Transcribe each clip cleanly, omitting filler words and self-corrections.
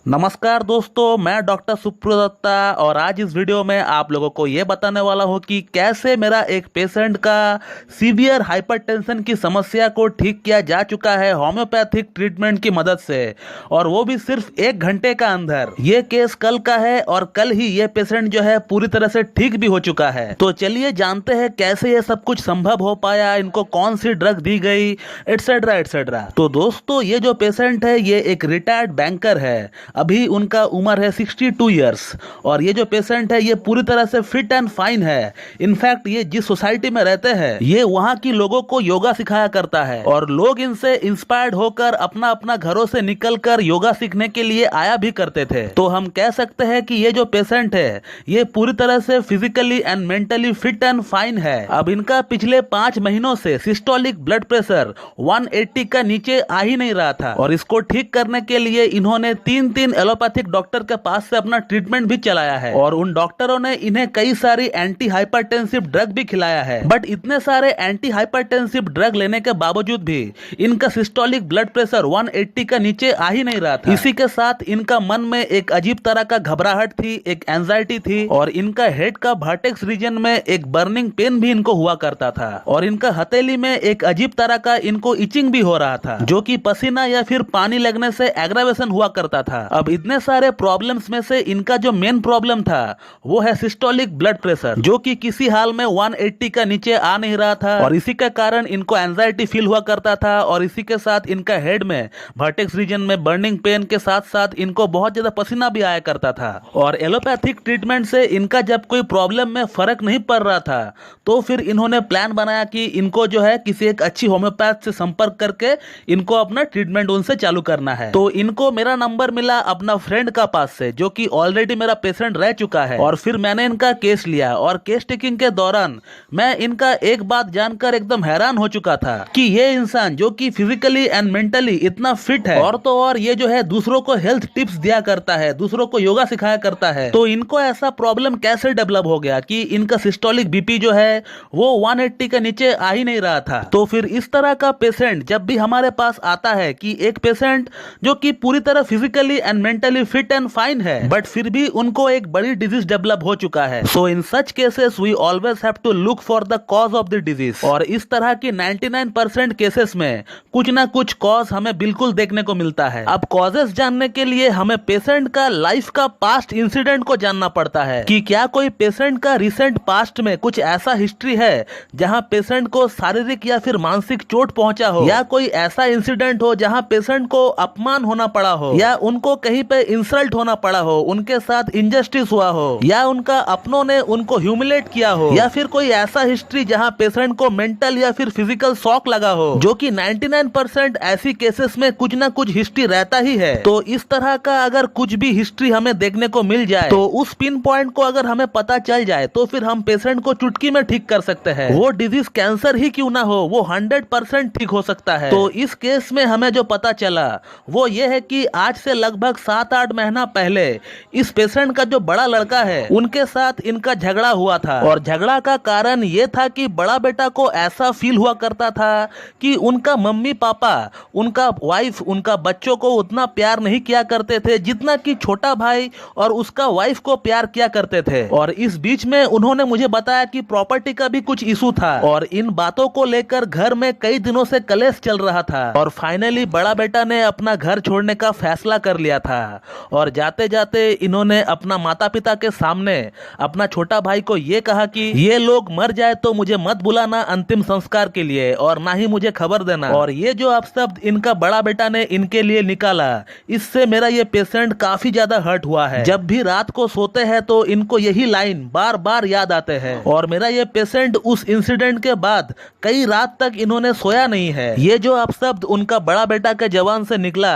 नमस्कार दोस्तों, मैं डॉक्टर सुप्र दत्ता और आज इस वीडियो में आप लोगों को ये बताने वाला हूँ कि कैसे मेरा एक पेशेंट का सीवियर हाइपरटेंशन की समस्या को ठीक किया जा चुका है होम्योपैथिक ट्रीटमेंट की मदद से, और वो भी सिर्फ 1 घंटे का अंदर। ये केस कल का है और कल ही ये पेशेंट जो है पूरी तरह से ठीक भी हो चुका है। तो चलिए जानते हैं कैसे ये सब कुछ संभव हो पाया, इनको कौन सी ड्रग दी गई, एटसेट्रा एटसेट्रा। तो दोस्तों, ये जो पेशेंट है ये एक रिटायर्ड बैंकर है। अभी उनका उम्र है 62 ईयर्स और ये जो पेशेंट है ये पूरी तरह से फिट एंड फाइन है। इनफैक्ट ये जिस सोसाइटी में रहते हैं ये वहाँ की लोगों को योगा सिखाया करता है और लोग इनसे इंस्पायर्ड होकर अपना अपना घरों से निकलकर योगा सीखने के लिए आया भी करते थे। तो हम कह सकते हैं कि ये जो पेशेंट है ये पूरी तरह से physically and mentally fit and fine है। अब इनका पिछले 5 महीनों से सिस्टोलिक ब्लड प्रेशर 180 का नीचे आ ही नहीं रहा था और इसको ठीक करने के लिए इन्होंने 3 एलोपैथिक डॉक्टर के पास से अपना ट्रीटमेंट भी चलाया है और उन डॉक्टरों ने इन्हें कई सारी एंटी हाइपरटेंसिव ड्रग भी खिलाया है। बट इतने सारे एंटी हाइपरटेंसिव ड्रग लेने के बावजूद भी इनका सिस्टोलिक ब्लड प्रेशर 180 का नीचे आ ही नहीं रहा था। इसी के साथ इनका मन में एक अजीब तरह का घबराहट थी, एक एंजाइटी थी और इनका हेड का वर्टेक्स रीजन में एक बर्निंग पेन भी इनको हुआ करता था और इनका हथेली में एक अजीब तरह का इनको इचिंग भी हो रहा था, जो कि पसीना या फिर पानी लगने से एग्रावेशन हुआ करता था। अब इतने सारे प्रॉब्लम्स में से इनका जो मेन प्रॉब्लम था वो है सिस्टोलिक ब्लड प्रेशर, जो कि किसी हाल में 180 का नीचे आ नहीं रहा था और इसी के कारण इनको एंजाइटी फील हुआ करता था और इसी के साथ इनका हेड में वर्टेक्स रीजन में बर्निंग पेन के साथ साथ इनको बहुत ज्यादा पसीना भी आया करता था। और एलोपैथिक ट्रीटमेंट से इनका जब कोई प्रॉब्लम में फर्क नहीं पड़ रहा था तो फिर इन्होंने प्लान बनाया कि इनको जो है किसी एक अच्छी होम्योपैथ से संपर्क करके इनको अपना ट्रीटमेंट उनसे चालू करना है। तो इनको मेरा नंबर मिला अपना फ्रेंड का पास से, जो कि ऑलरेडी मेरा पेशेंट रह चुका है, और फिर मैंने इनका केस लिया और केस टेकिंग के दौरान मैं इनका एक बात जानकर एकदम हैरान हो चुका था कि ये इंसान जो कि फिजिकली एंड मेंटली इतना फिट है और तो और ये जो है दूसरों को हेल्थ टिप्स दिया करता है, दूसरों को योगा सिखाया करता है, तो इनको ऐसा प्रॉब्लम कैसे डेवलप हो गया कि इनका सिस्टोलिक बीपी जो है वो 180 के नीचे आ ही नहीं रहा था। तो फिर इस तरह का पेशेंट जब भी हमारे पास आता है कि एक पेशेंट जो कि पूरी तरह physically and mentally fit and fine है बट फिर भी उनको एक बड़ी डिजीज डेवलप हो चुका है, so in such cases we always have to look for the cause of the disease. और इस तरह की 99% केसेस में कुछ ना कुछ कॉज हमें बिल्कुल देखने को मिलता है। अब कॉजेस जानने के लिए हमें पेशेंट का लाइफ का पास्ट इंसिडेंट को जानना पड़ता है कि क्या कोई पेशेंट का रिसेंट पास्ट में कुछ ऐसा हिस्ट्री है जहां पेशेंट को शारीरिक या फिर मानसिक चोट पहुंचा हो, या कोई ऐसा इंसिडेंट हो जहां पेशेंट को अपमान होना पड़ा हो, या उनको कहीं पे इंसल्ट होना पड़ा हो, उनके साथ इनजस्टिस हुआ हो, या उनका अपनों ने उनको ह्यूमिलेट किया हो, या फिर कोई ऐसा हिस्ट्री जहां पेशेंट को मेंटल या फिर फिजिकल शॉक लगा हो, जो कि 99% ऐसी केसेस में कुछ ना कुछ हिस्ट्री रहता ही है। तो इस तरह का अगर कुछ भी हिस्ट्री हमें देखने को मिल जाए तो उस पिन पॉइंट को अगर हमें पता चल जाए तो फिर हम पेशेंट को चुटकी में ठीक कर सकते हैं। वो डिजीज कैंसर ही क्यों ना हो, वो 100% ठीक हो सकता है। तो इस केस में हमें जो पता चला वो ये है कि आज से लगभग 7-8 महीना पहले इस पेशेंट का जो बड़ा लड़का है उनके साथ इनका झगड़ा हुआ था और झगड़ा का कारण ये था कि बड़ा बेटा को ऐसा फील हुआ करता था कि उनका मम्मी पापा, उनका वाइफ, उनका बच्चों को उतना प्यार नहीं किया करते थे जितना कि छोटा भाई और उसका वाइफ को प्यार किया करते थे। और इस बीच में उन्होंने मुझे बताया कि प्रॉपर्टी का भी कुछ इशू था और इन बातों को लेकर घर में कई दिनों से कलेश चल रहा था और फाइनली बड़ा बेटा ने अपना घर छोड़ने का फैसला कर लिया था और जाते जाते इन्होंने अपना माता पिता के सामने अपना छोटा भाई को ये कहा कि ये लोग मर जाए तो मुझे मत बुलाना अंतिम संस्कार के लिए और ना ही मुझे खबर देना। और ये जो अपशब्द इनका बड़ा बेटा ने इनके लिए निकाला, इससे मेरा ये पेशेंट काफी ज्यादा हर्ट हुआ है। जब भी रात को सोते हैं तो इनको यही लाइन बार बार याद आते हैं और मेरा ये पेशेंट उस इंसिडेंट के बाद कई रात तक इन्होंने सोया नहीं है। ये जो अपशब्द उनका बड़ा बेटा के जवान से निकला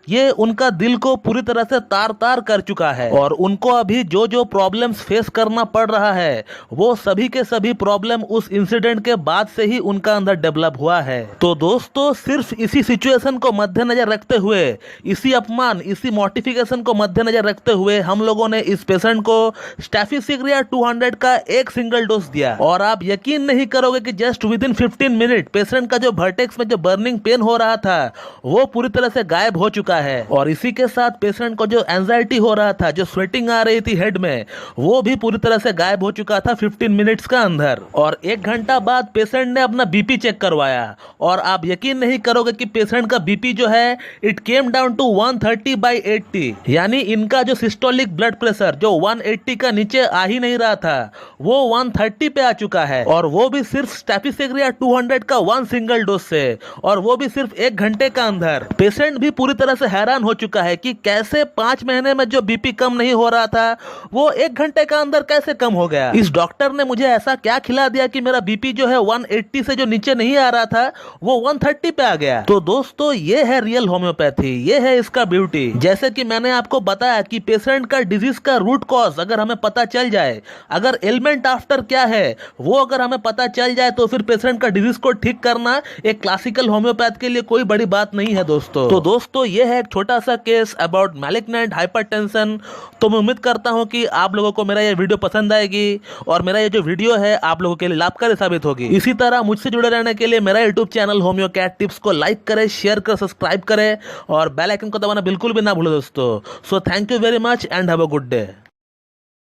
ये उनका दिल को पूरी तरह से तार तार कर चुका है और उनको अभी जो जो प्रॉब्लम्स फेस करना पड़ रहा है वो सभी के सभी प्रॉब्लम उस इंसिडेंट के बाद से ही उनका अंदर डेवलप हुआ है। तो दोस्तों, सिर्फ इसी सिचुएशन को मद्देनजर रखते हुए, इसी अपमान, इसी मॉर्टिफिकेशन को मद्देनजर रखते हुए हम लोगों ने इस पेशेंट को स्टैफिसिग्रिया 200 का एक सिंगल डोज दिया और आप यकीन नहीं करोगे कि just with in 15 minute patient का जो वर्टेक्स में जो बर्निंग पेन हो रहा था वो पूरी तरह से गायब हो चुका है। और इसी के साथ पेशेंट को जो एंजाइटी हो रहा था, जो स्वेटिंग आ रही थी हेड में, वो भी पूरी तरह से गायब हो चुका था 15 मिनट्स का अंदर। और 1 घंटा बाद पेशेंट ने अपना बीपी चेक करवाया और आप यकीन नहीं करोगे कि पेशेंट का बीपी जो है इट केम डाउन टू 130/80, यानी इनका जो सिस्टोलिक ब्लड प्रेशर जो 180 का नीचे आ ही नहीं रहा था, वो 130 पे आ चुका है, और वो भी सिर्फ स्टेपिसेग्रिया 200 का 1 सिंगल डोज से, और वो भी सिर्फ 1 घंटे का अंदर। पेशेंट भी पूरी तरह से हैरान हो चुका है कि कैसे 5 महीने में जो बीपी कम नहीं हो रहा था वो 1 घंटे का अंदर कैसे कम हो गया। इस डॉक्टर ने मुझे ऐसा क्या खिला दिया कि मेरा बीपी जो है 180 से जो नीचे नहीं आ रहा था वो 130 पे आ गया। तो दोस्तों ये है रियल होम्योपैथी, ये है इसका ब्यूटी। जैसे कि मैंने आपको बताया कि पेशेंट का डिजीज का रूट कॉज अगर हमें पता चल जाए, अगर एलिमेंट आफ्टर क्या है वो अगर हमें पता चल जाए, तो फिर पेशेंट का डिजीज को ठीक करना एक क्लासिकल होम्योपैथ के लिए कोई बड़ी बात नहीं है दोस्तों। तो दोस्तों ये है एक छोटा सा केस अबाउट मैलिग्नेंट हाइपरटेंशन। तो मैं उम्मीद करता हूं कि आप लोगों को मेरा ये वीडियो पसंद आएगी और मेरा ये जो वीडियो है आप लोगों के लिए लाभकारी साबित होगी। इसी तरह मुझसे जुड़े रहने के लिए मेरा YouTube channel homeo cat tips को लाइक करें, शेयर करें, सब्सक्राइब करें और बेल आइकन को दबाना बिल्कुल भी ना भूलें दोस्तों। So thank you very much and have a good day.